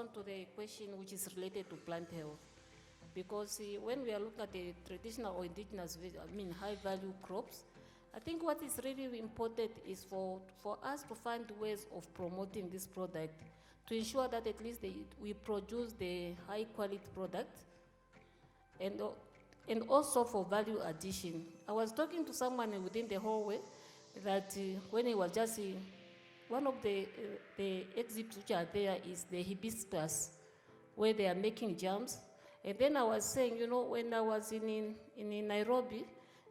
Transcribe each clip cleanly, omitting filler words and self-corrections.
respond to the question which is related to plant health. Because when we are looking at the traditional or indigenous, high-value crops, I think what is really important is for us to find ways of promoting this product to ensure that at least we produce the high-quality product, and also for value addition. I was talking to someone within the hallway that when he was just one of the exhibits which are there is the hibiscus, where they are making jams. And then I was saying, when I was in Nairobi,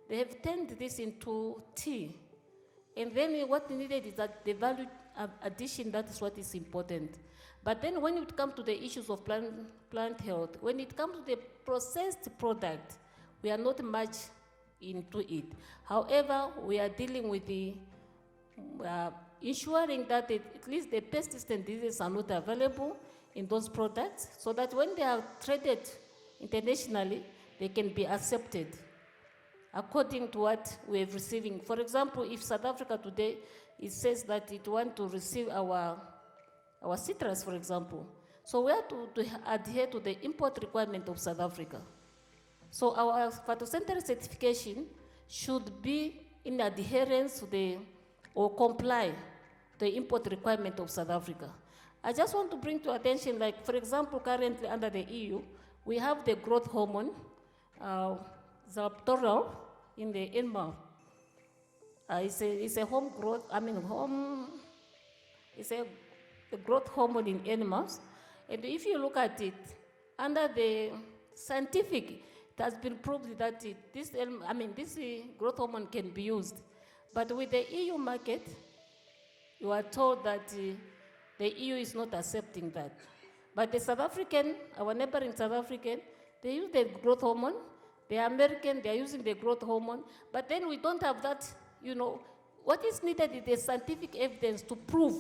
they have turned this into tea. And then what needed is that the value addition, that is what is important. But then when it comes to the issues of plant health, when it comes to the processed product, we are not much into it. However, we are dealing with the ensuring that at least the pests and diseases are not available in those products, so that when they are traded internationally, they can be accepted according to what we are receiving. For example, if South Africa today, it says that it wants to receive our citrus, for example, so we have to adhere to the import requirement of South Africa. So our phytosanitary certification should be in adherence to or comply to the import requirement of South Africa. I just want to bring to attention, like, for example, currently under the EU, we have the growth hormone, Zaptoral, in the animal. It's a home growth, it's a growth hormone in animals. And if you look at it, under the scientific, it has been proved that this growth hormone can be used. But with the EU market, you are told that the EU is not accepting that. But the South African, our neighboring South African, they use the growth hormone. The American, they are using the growth hormone. But then we don't have that, what is needed is the scientific evidence to prove.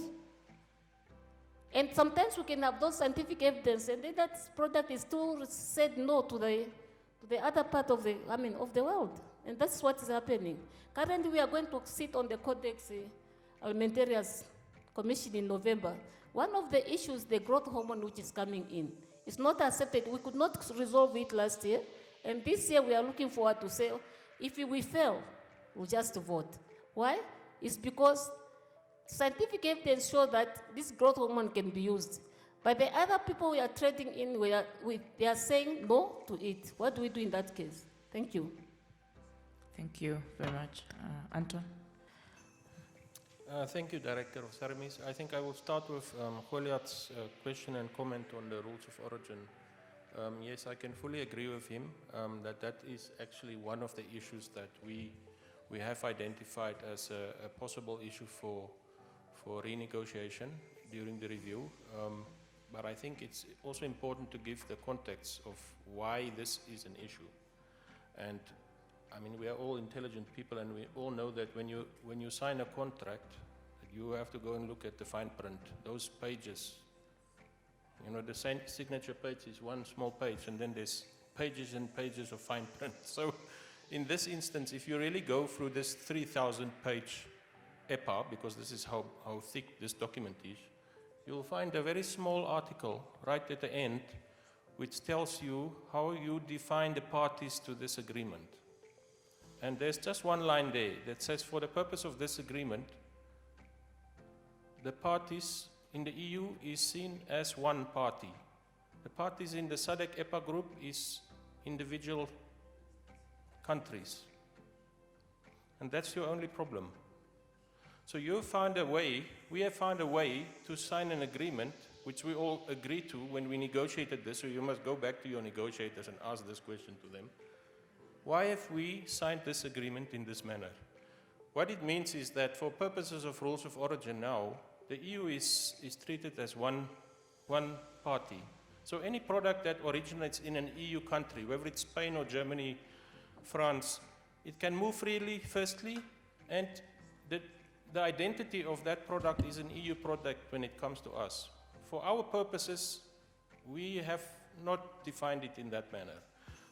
And sometimes we can have those scientific evidence, and then that product is still said no to the other part of the world. And that's what is happening. Currently, we are going to sit on the Codex Alimentarius Commission in November. One of the issues, the growth hormone which is coming in, is not accepted. We could not resolve it last year. And this year, we are looking forward to say, if we fail, we'll just vote. Why? It's because scientific evidence shows that this growth hormone can be used. But the other people we are trading in, they are saying no to it. What do we do in that case? Thank you. Thank you very much. Anton? Thank you, Director of Services. I think I will start with Goliath's question and comment on the rules of origin. Yes, I can fully agree with him that is actually one of the issues that we have identified as a possible issue for renegotiation during the review. But I think it's also important to give the context of why this is an issue. And we are all intelligent people, and we all know that when you sign a contract, you have to go and look at the fine print. Those pages, the signature page is one small page, and then there's pages and pages of fine print. So in this instance, if you really go through this 3,000-page EPA, because this is how thick this document is, you'll find a very small article right at the end which tells you how you define the parties to this agreement. And there's just one line there that says, for the purpose of this agreement, the parties in the EU is seen as one party. The parties in the SADC-EPA group is individual countries. And that's your only problem. So we have found a way to sign an agreement which we all agreed to when we negotiated this, so you must go back to your negotiators and ask this question to them. Why have we signed this agreement in this manner? What it means is that for purposes of rules of origin now, the EU is treated as one party. So any product that originates in an EU country, whether it's Spain or Germany, France, it can move freely, firstly, and the identity of that product is an EU product when it comes to us. For our purposes, we have not defined it in that manner.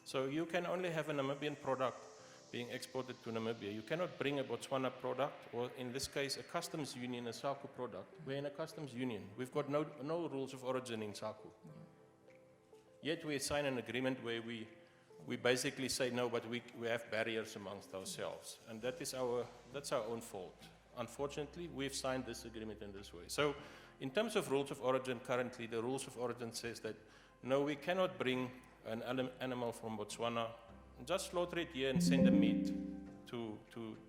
So you can only have a Namibian product being exported to Namibia. You cannot bring a Botswana product, or in this case, a customs union, a SACU product. We're in a customs union. We've got no rules of origin in SACU. Yet we sign an agreement where we basically say no, but we have barriers amongst ourselves. And that's our own fault. Unfortunately, we've signed this agreement in this way. So in terms of rules of origin, currently the rules of origin says that no, we cannot bring an animal from Botswana, just slaughter it here and send the meat to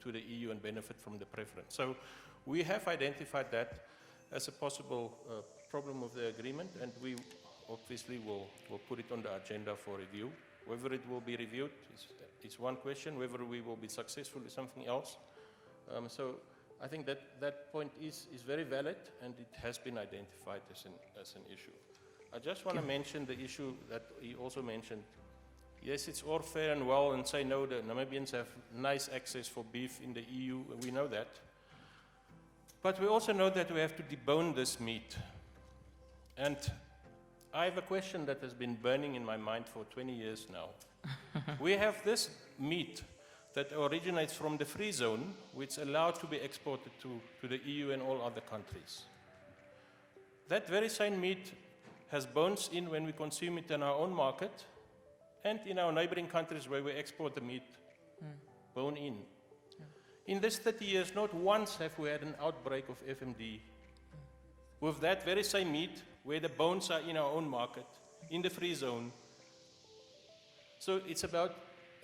the EU and benefit from the preference. So we have identified that as a possible problem of the agreement, and we obviously will put it on the agenda for review. Whether it will be reviewed is one question. Whether we will be successful is something else. So I think that point is very valid, and it has been identified as an issue. I just want to mention the issue that he also mentioned. Yes, it's all fair and well and say no, the Namibians have nice access for beef in the EU, and we know that. But we also know that we have to debone this meat. And I have a question that has been burning in my mind for 20 years now. We have this meat that originates from the free zone, which is allowed to be exported to the EU and all other countries. That very same meat has bones in when we consume it in our own market, and in our neighboring countries where we export the meat, bone in. In this 30 years, not once have we had an outbreak of FMD with that very same meat where the bones are in our own market, in the free zone. So it's about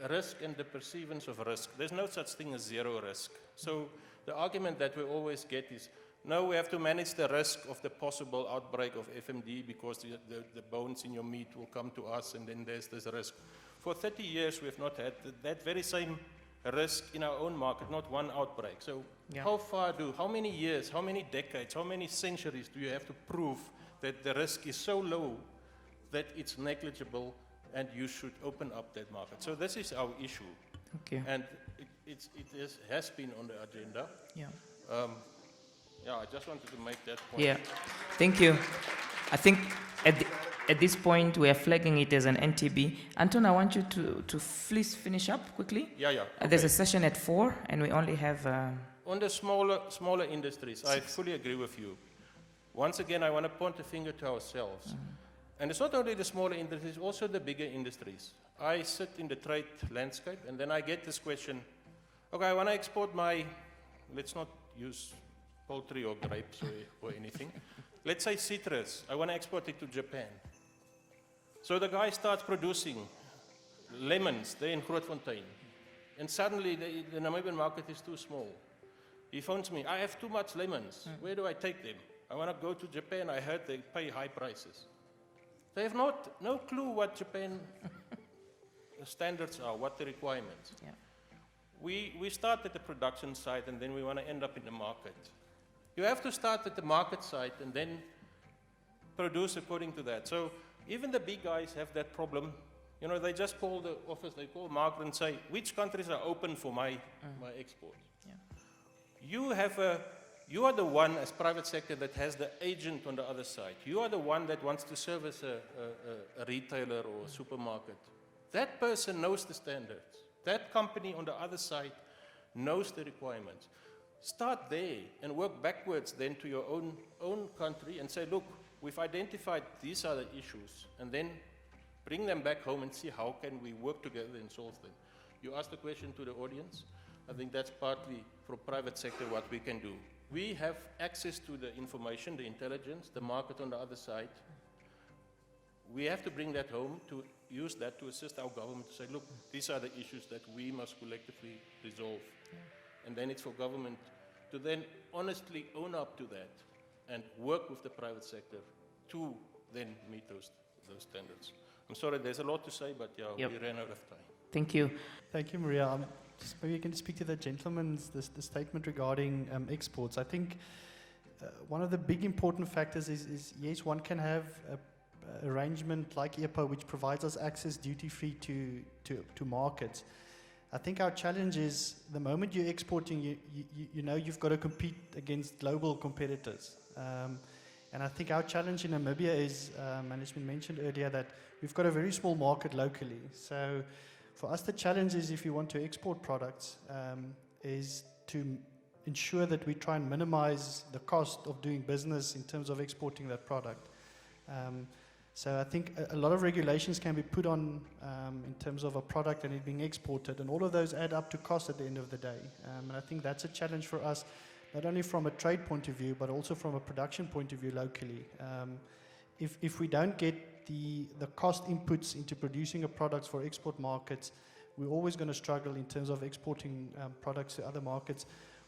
risk and the perceivance of risk. There's no such thing as zero risk. So the argument that we always get is, no, we have to manage the risk of the possible outbreak of FMD because the bones in your meat will come to us, and then there's this risk. For 30 years, we have not had that very same risk in our own market, not one outbreak. So how many years, how many decades, how many centuries do you have to prove that the risk is so low that it's negligible and you should open up that market? So this is our issue. Thank you. And it has been on the agenda. Yeah. I just wanted to make that point. Yeah, thank you. I think at this point we are flagging it as an NTB. Anton, I want you to please finish up quickly. Yeah. Okay. There's a session at 4, and we only have... On the smaller industries, I fully agree with you. Once again, I want to point the finger to ourselves. And it's not only the smaller industries, also the bigger industries. I sit in the trade landscape, and then I get this question, okay, I want to export my, let's not use poultry or grapes or anything. Let's say citrus. I want to export it to Japan. So the guy starts producing lemons there in Grootfontein. And suddenly the Namibian market is too small. He phones me, I have too much lemons. Where do I take them? I want to go to Japan. I heard they pay high prices. They have no clue what Japan standards are, what the requirements. Yeah. We start at the production side, and then we want to end up in the market. You have to start at the market side and then produce according to that. So even the big guys have that problem. You know, they just call the office, they call Mark and say, which countries are open for my export? Yeah. You are the one as private sector that has the agent on the other side. You are the one that wants to service a retailer or a supermarket. That person knows the standards. That company on the other side knows the requirements. Start there and work backwards then to your own country and say, look, we've identified these are the issues, and then bring them back home and see how can we work together and solve them. You asked the question to the audience. I think that's partly for private sector what we can do. We have access to the information, the intelligence, the market on the other side. We have to bring that home to use that to assist our government to say, look, these are the issues that we must collectively resolve. Yeah. And then it's for government to then honestly own up to that and work with the private sector to then meet those standards. I'm sorry, there's a lot to say, but we ran out of time. Thank you. Thank you, Maria. Just maybe you can speak to the gentleman's the statement regarding exports. I think one of the big important factors is yes, one can have an arrangement like EPA which provides us access duty-free to markets. I think our challenge is the moment you're exporting, you know you've got to compete against global competitors. And I think our challenge in Namibia is, management mentioned earlier, that we've got a very small market locally. So For us, the challenge is, if you want to export products, is to ensure that we try and minimize the cost of doing business in terms of exporting that product. So I think a lot of regulations can be put on in terms of a product and it being exported, and all of those add up to cost at the end of the day. And I think that's a challenge for us, not only from a trade point of view, but also from a production point of view locally. If we don't get the cost inputs into producing a product for export markets, we're always going to struggle in terms of exporting products to other markets,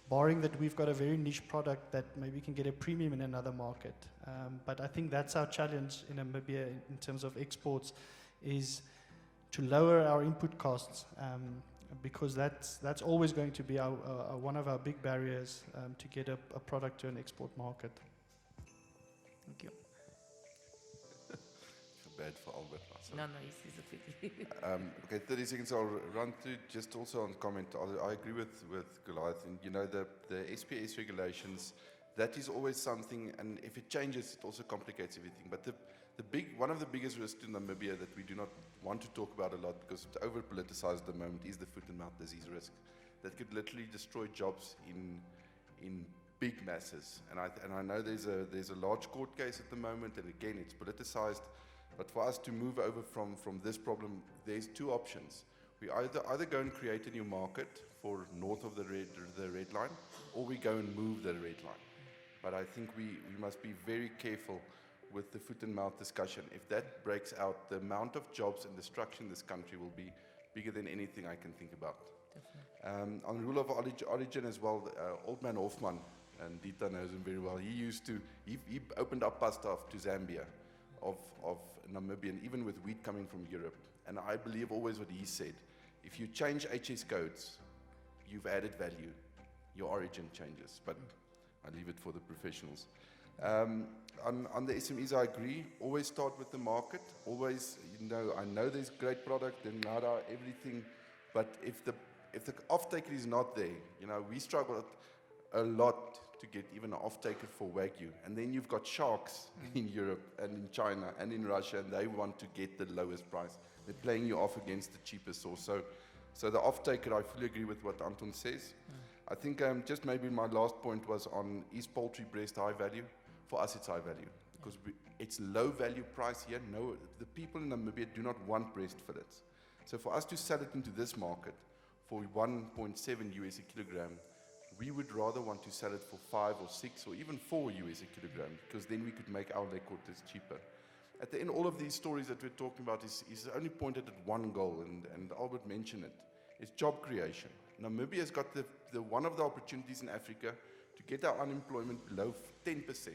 barring that we've got a very niche product that maybe can get a premium in another market. But I think that's our challenge in Namibia in terms of exports, is to lower our input costs, because that's always going to be one of our big barriers to get a product to an export market. Thank you. Bad for Albert. No, he's okay. Okay, 30 seconds. I'll run through just also on comment. I agree with Goliath. And you know, the SPS regulations, that is always something, and if it changes, it also complicates everything. But one of the biggest risks in Namibia that we do not want to talk about a lot because it's over politicized at the moment is the foot and mouth disease risk. That could literally destroy jobs in big masses. And I know there's a large court case at the moment, and again, it's politicized. But for us to move over from this problem, there's two options. We either go and create a new market for north of the red line, or we go and move the red line. But I think we must be very careful with the foot and mouth discussion. If that breaks out, the amount of jobs and destruction in this country will be bigger than anything I can think about. On rule of origin as well, old man Hoffman, and Dita knows him very well, he opened up pasta to Zambia of Namibia, and even with wheat coming from Europe. And I believe always what he said, if you change HS codes, you've added value. Your origin changes, but I leave it for the professionals. On the SMEs, I agree. Always start with the market. Always, I know there's great product, and nada, everything, but if the off-taker is not there, we struggle a lot to get even an off-taker for Wagyu. And then you've got sharks in Europe and in China and in Russia, and they want to get the lowest price. They're playing you off against the cheapest source. So the off-taker, I fully agree with what Anton says. I think just maybe my last point was on, is poultry breast high value? For us, it's high value because it's low value price here. No, the people in Namibia do not want breast fillets. So for us to sell it into this market for 1.7 US a kilogram, we would rather want to sell it for 5 or 6 or even 4 US a kilogram, because then we could make our leg quarters cheaper. At the end, all of these stories that we're talking about is only pointed at one goal, and Albert mentioned it. It's job creation. Namibia has got one of the opportunities in Africa to get our unemployment below 10%.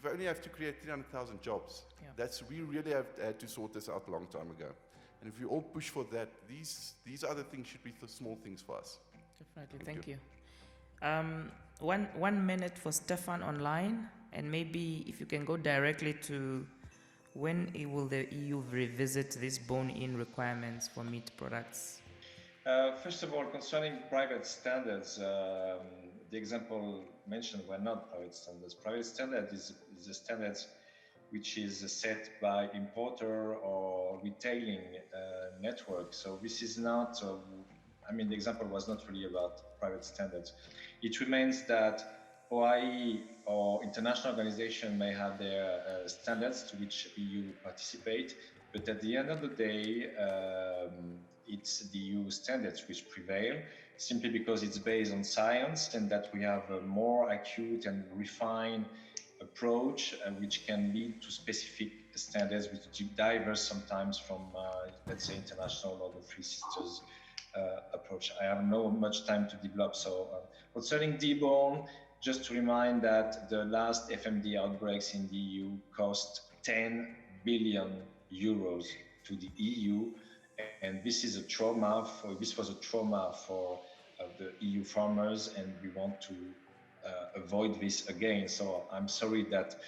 We only have to create 300,000 jobs. Yeah. We really have had to sort this out a long time ago. And if we all push for that, these other things should be the small things for us. Definitely, thank you. 1 minute for Stefan online, and maybe if you can go directly to when will the EU revisit these bone-in requirements for meat products? First of all, concerning private standards, the example mentioned were not private standards. Private standard is a standard which is set by importer or retailing network. So this is not, the example was not really about private standards. It remains that OIE or international organization may have their standards to which EU participate, but at the end of the day, it's the EU standards which prevail, simply because it's based on science and that we have a more acute and refined approach which can lead to specific standards which differ sometimes from, let's say, international or the Three Sisters approach. I have not much time to develop, so concerning debone, just to remind that the last FMD outbreaks in the EU cost 10 billion euros to the EU, and this is a trauma this was a trauma for the EU farmers, and we want to avoid this again. So I'm sorry that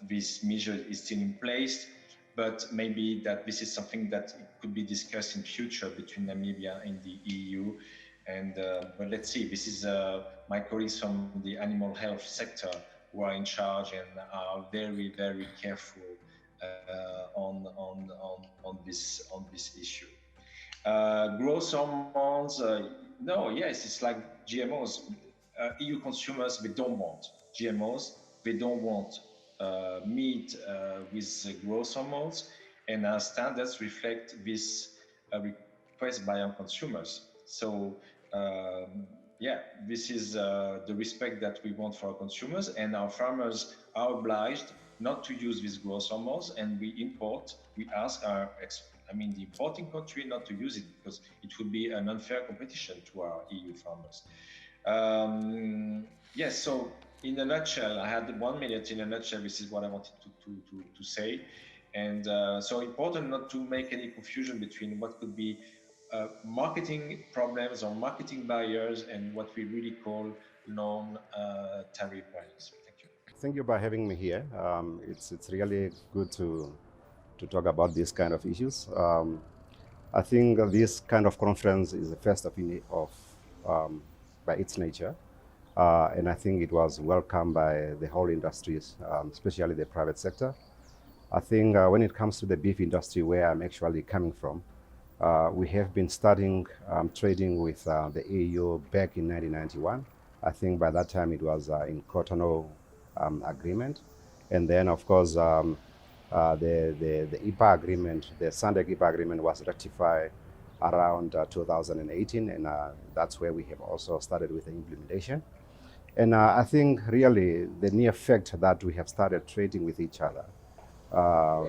this measure is still in place, but maybe that this is something that could be discussed in future between Namibia and the EU. And but let's see. This is my colleagues from the animal health sector who are in charge and are very, very careful on this issue. Growth hormones, no, yes, it's like GMOs. EU consumers, they don't want GMOs. They don't want meat with growth hormones, and our standards reflect this request by our consumers. So, yeah, this is the respect that we want for our consumers, and our farmers are obliged not to use these growth hormones, and we ask the importing country not to use it, because it would be an unfair competition to our EU farmers. Yes, so in a nutshell, I had 1 minute. In a nutshell, this is what I wanted to say. And so important not to make any confusion between what could be marketing problems or marketing barriers and what we really call non-tariff barriers. Thank you. Thank you for having me here. It's really good to talk about these kind of issues. I think this kind of conference is the first of by its nature, and I think it was welcomed by the whole industries, especially the private sector. I think when it comes to the beef industry, where I'm actually coming from, we have been studying trading with the EU back in 1991. I think by that time it was in Cotonou agreement, and then of course the EPA agreement, the SADC-EPA agreement, was ratified around 2018, and that's where we have also started with the implementation. And I think really the near fact that we have started trading with each other,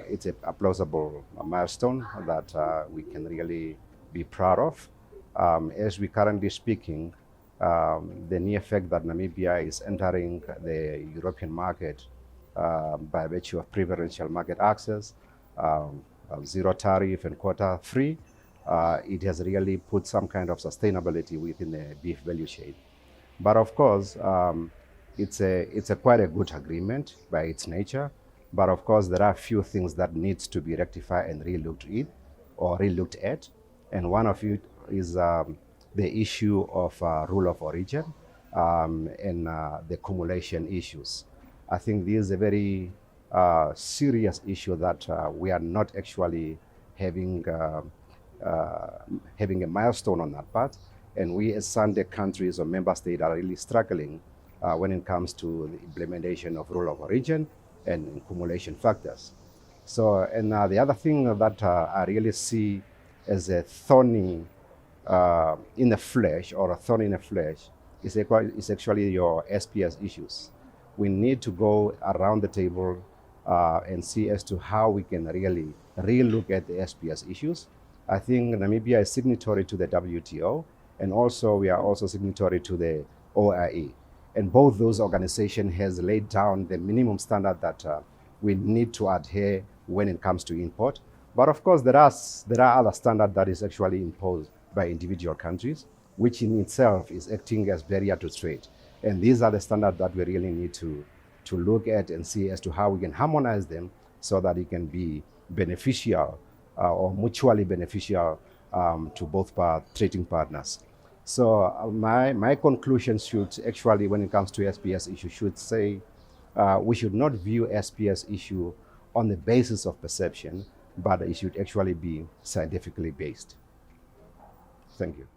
it's a plausible milestone that we can really be proud of. As we currently speaking, the near fact that Namibia is entering the European market by virtue of preferential market access, zero tariff and quota free, it has really put some kind of sustainability within the beef value chain. But of course, it's a quite a good agreement by its nature. But of course, there are a few things that needs to be rectified and relooked at. And one of it is the issue of rule of origin and the accumulation issues. I think this is a very serious issue that we are not actually having a milestone on that part. And we as SADC countries or member states are really struggling when it comes to the implementation of rule of origin and accumulation factors. So, and the other thing that I really see as a thorn in the flesh, or a thorn in the flesh, is actually your SPS issues. We need to go around the table and see as to how we can really look at the SPS issues. I think Namibia is signatory to the WTO, and also we are also signatory to the OIE. And both those organizations has laid down the minimum standard that we need to adhere when it comes to import. But of course, there are other standards that is actually imposed by individual countries, which in itself is acting as barrier to trade. And these are the standards that we really need to look at and see as to how we can harmonize them so that it can be beneficial or mutually beneficial to both trading partners. So my conclusion should actually, when it comes to SPS issue, should say we should not view SPS issue on the basis of perception, but it should actually be scientifically based. Thank you.